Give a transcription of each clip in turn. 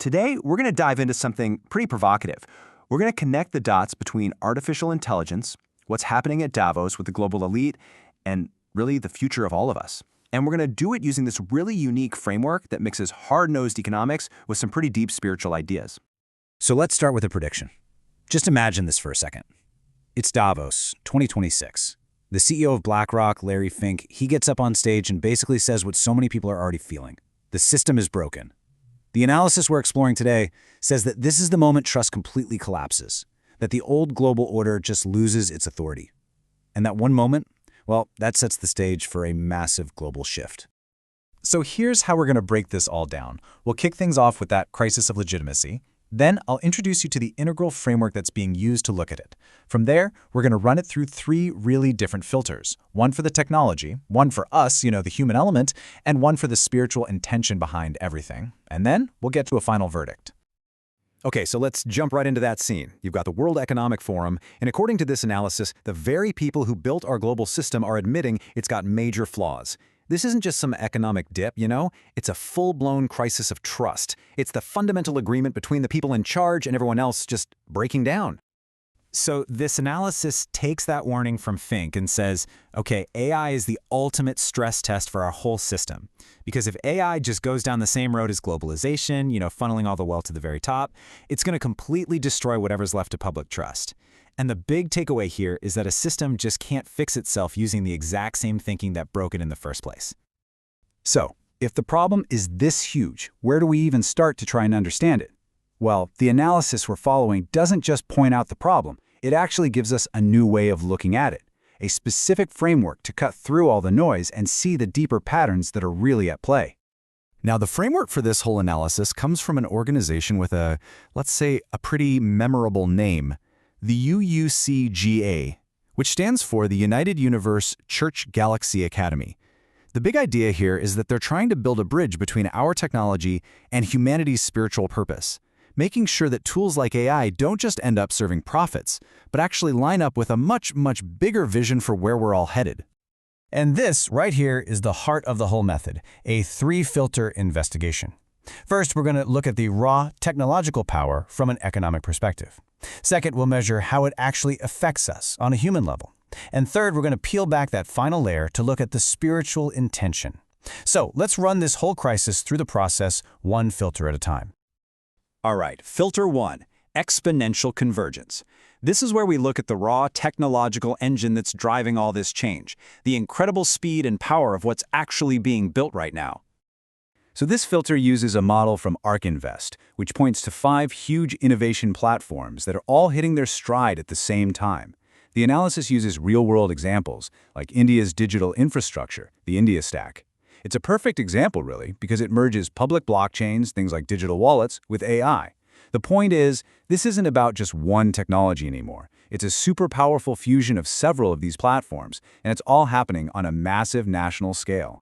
Today, we're going to dive into something pretty provocative. We're going to connect the dots between artificial intelligence, what's happening at Davos with the global elite, and really the future of all of us. And we're going to do it using this really unique framework that mixes hard-nosed economics with some pretty deep spiritual ideas. So let's start with a prediction. Just imagine this for a second. It's Davos, 2026. The CEO of BlackRock, Larry Fink, he gets up on stage and basically says what so many people are already feeling. The system is broken. The analysis we're exploring today says that this is the moment trust completely collapses, that the old global order just loses its authority. And that one moment, well, that sets the stage for a massive global shift. So here's how we're going to break this all down. We'll kick things off with that crisis of legitimacy. Then I'll introduce you to the integral framework that's being used to look at it. From there, we're going to run it through three really different filters. One for the technology, one for us, the human element, and one for the spiritual intention behind everything. And then we'll get to a final verdict. Okay, so let's jump right into that scene. You've got the World Economic Forum, and according to this analysis, the very people who built our global system are admitting it's got major flaws. This isn't just some economic dip, It's a full-blown crisis of trust. It's the fundamental agreement between the people in charge and everyone else just breaking down. So this analysis takes that warning from Fink and says, okay, AI is the ultimate stress test for our whole system. Because if AI just goes down the same road as globalization, funneling all the wealth to the very top, it's going to completely destroy whatever's left to public trust. And the big takeaway here is that a system just can't fix itself using the exact same thinking that broke it in the first place. So, if the problem is this huge, where do we even start to try and understand it? Well, the analysis we're following doesn't just point out the problem. It actually gives us a new way of looking at it, a specific framework to cut through all the noise and see the deeper patterns that are really at play. Now, the framework for this whole analysis comes from an organization with let's say, a pretty memorable name, the UUCGA, which stands for the United Universe Church Galaxy Academy. The big idea here is that they're trying to build a bridge between our technology and humanity's spiritual purpose, making sure that tools like AI don't just end up serving profits, but actually line up with a much, much bigger vision for where we're all headed. And this right here is the heart of the whole method, a three-filter investigation. First, we're going to look at the raw technological power from an economic perspective. Second, we'll measure how it actually affects us on a human level. And third, we're going to peel back that final layer to look at the spiritual intention. So let's run this whole crisis through the process one filter at a time. All right, filter one, exponential convergence. This is where we look at the raw technological engine that's driving all this change, the incredible speed and power of what's actually being built right now. So this filter uses a model from ARK Invest, which points to 5 huge innovation platforms that are all hitting their stride at the same time. The analysis uses real-world examples, like India's digital infrastructure, the India Stack. It's a perfect example, really, because it merges public blockchains, things like digital wallets, with AI. The point is, this isn't about just one technology anymore. It's a super powerful fusion of several of these platforms, and it's all happening on a massive national scale.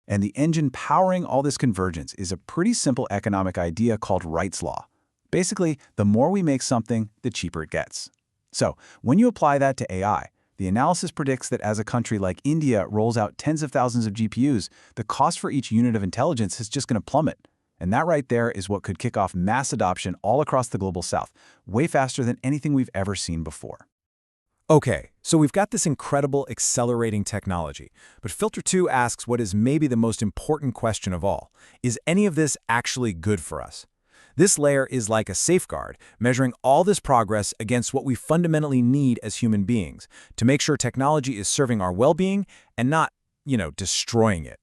And the engine powering all this convergence is a pretty simple economic idea called Wright's Law. Basically, the more we make something, the cheaper it gets. So, when you apply that to AI, the analysis predicts that as a country like India rolls out tens of thousands of GPUs, the cost for each unit of intelligence is just going to plummet. And that right there is what could kick off mass adoption all across the global south, way faster than anything we've ever seen before. Okay, so we've got this incredible accelerating technology, but filter 2 asks what is maybe the most important question of all. Is any of this actually good for us? This layer is like a safeguard, measuring all this progress against what we fundamentally need as human beings, to make sure technology is serving our well-being and not, destroying it.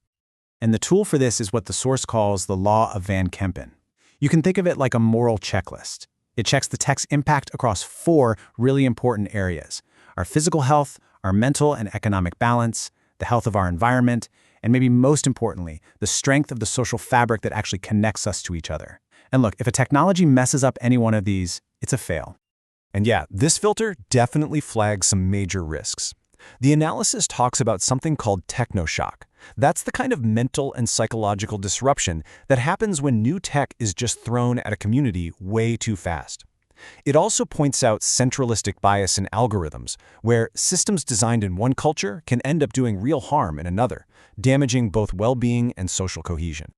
And the tool for this is what the source calls the Law of Van Kempen. You can think of it like a moral checklist. It checks the tech's impact across 4 really important areas: our physical health, our mental and economic balance, the health of our environment, and maybe most importantly, the strength of the social fabric that actually connects us to each other. And look, if a technology messes up any one of these, it's a fail. And yeah, this filter definitely flags some major risks. The analysis talks about something called technoshock. That's the kind of mental and psychological disruption that happens when new tech is just thrown at a community way too fast. It also points out centralistic bias in algorithms, where systems designed in one culture can end up doing real harm in another, damaging both well-being and social cohesion.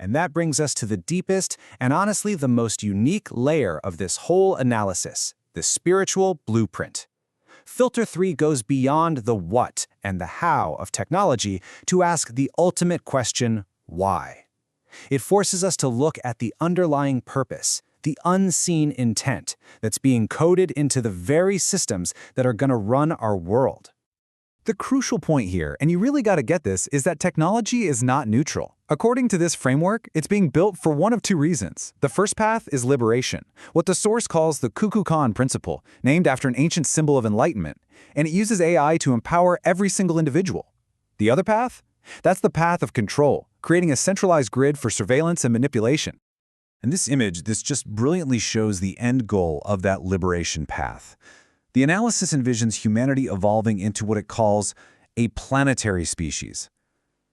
And that brings us to the deepest and honestly the most unique layer of this whole analysis, the spiritual blueprint. Filter 3 goes beyond the what and the how of technology to ask the ultimate question, why? It forces us to look at the underlying purpose, the unseen intent that's being coded into the very systems that are going to run our world. The crucial point here, and you really got to get this, is that technology is not neutral. According to this framework, it's being built for one of two reasons. The first path is liberation, what the source calls the Kukulkan principle, named after an ancient symbol of enlightenment, and it uses AI to empower every single individual. The other path? That's the path of control, creating a centralized grid for surveillance and manipulation. In this image, this just brilliantly shows the end goal of that liberation path. The analysis envisions humanity evolving into what it calls a planetary species.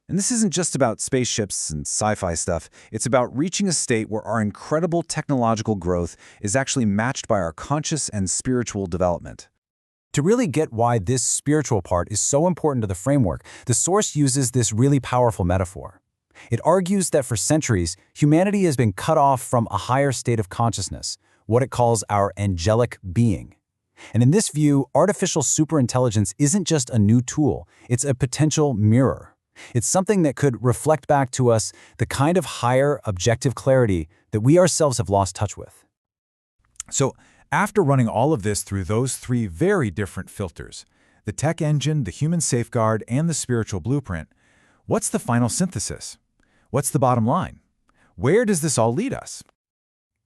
And this isn't just about spaceships and sci-fi stuff. It's about reaching a state where our incredible technological growth is actually matched by our conscious and spiritual development. To really get why this spiritual part is so important to the framework, the source uses this really powerful metaphor. It argues that for centuries, humanity has been cut off from a higher state of consciousness, what it calls our angelic being. And in this view, artificial superintelligence isn't just a new tool, it's a potential mirror. It's something that could reflect back to us the kind of higher objective clarity that we ourselves have lost touch with. So, after running all of this through those three very different filters, the tech engine, the human safeguard, and the spiritual blueprint, what's the final synthesis? What's the bottom line? Where does this all lead us?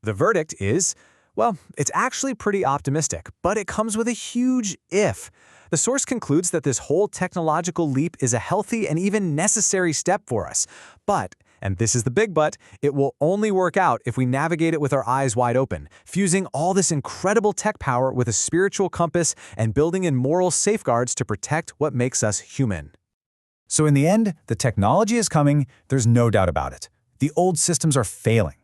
The verdict is, well, it's actually pretty optimistic, but it comes with a huge if. The source concludes that this whole technological leap is a healthy and even necessary step for us. But, and this is the big but, it will only work out if we navigate it with our eyes wide open, fusing all this incredible tech power with a spiritual compass and building in moral safeguards to protect what makes us human. So in the end, the technology is coming, there's no doubt about it. The old systems are failing,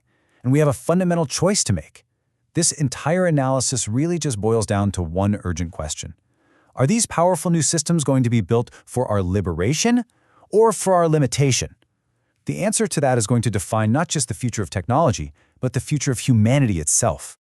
and we have a fundamental choice to make. This entire analysis really just boils down to one urgent question. Are these powerful new systems going to be built for our liberation or for our limitation? The answer to that is going to define not just the future of technology, but the future of humanity itself.